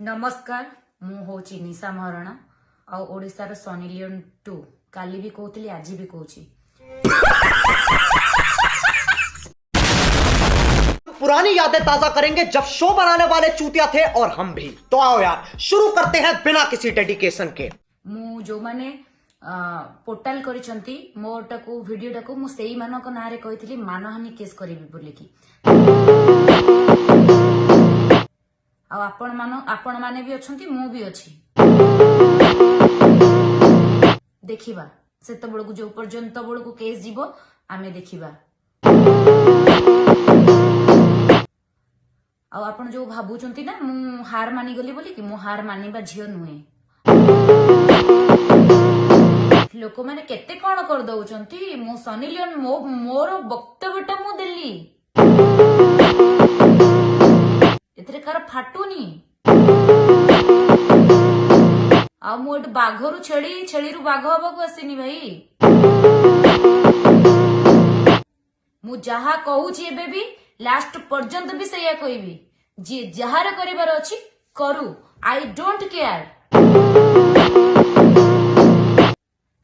नमस्कार मु होची निशा महाराणा आ ओडिशार सनी लियोन 2 काली भी कहती आज भी कहूची। पुरानी यादें ताजा करेंगे जब शो बनाने वाले चूतिया थे और हम भी। तो आओ यार शुरू करते हैं बिना किसी डेडिकेशन के। मु जो माने पोर्टाल करिसंती मोटा को वीडियो टाको मु सेही मानक नारे कहितली मानहानि केस करिवि बोली की आपण माने भी अछंती मु भी अछि देखिबा सेत बळकु जो पर्यंत बळकु केस जीवो आमे देखिबा। आपण जो भाबुचंती ना मु हार मानी गली बोली कि मु हार मानिबा झियो नुहे। लोक माने केते कोन कर दउचंती मु सनी लियोन मोर वक्तव्यटा मु देली एतरे कार फाटुनी आ मु एट बाघरु छेड़ी छेड़ीरु बाघ हबकु आसीनी भाई। मु जहा कहूची एबे भी लास्ट पर्यंत भी सैया कहबी जे जहार करिवार अछि करू आई डोंट केयर।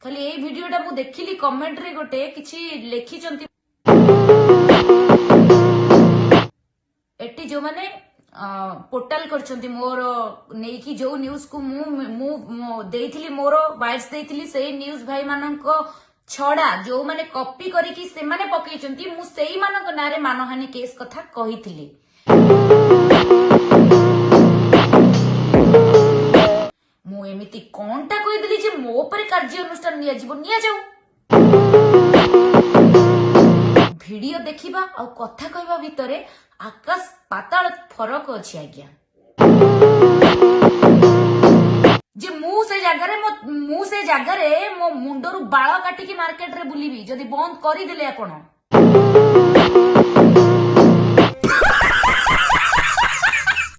खाली ए वीडियोटा मु देखिली कमेंट रे गोटे किछि लेखिचंती एटी जो माने पोर्टाल करछंती मोर नेकी जो न्यूज को मु देइथिली मोर वाइस देइथिली सेही न्यूज भाई माननको छड़ा जो माने कॉपी करिकी से माने पकेइचंती मु सेही मानक नारे मानहानि केस कथा कहिथिली। मु एमिति कोनटा कहिदिली जे मो पर कार्य अनुष्ठान निया जीव निया जाऊ वीडियो देखिबा आ कथा कहबा भितरे आकाश पाताल फरक अछि आज्ञा। जे मु से जगारे मो मुंडरू बाळ काटिकी मार्केट रे बुलीबी जदी बंद करी देले आपण।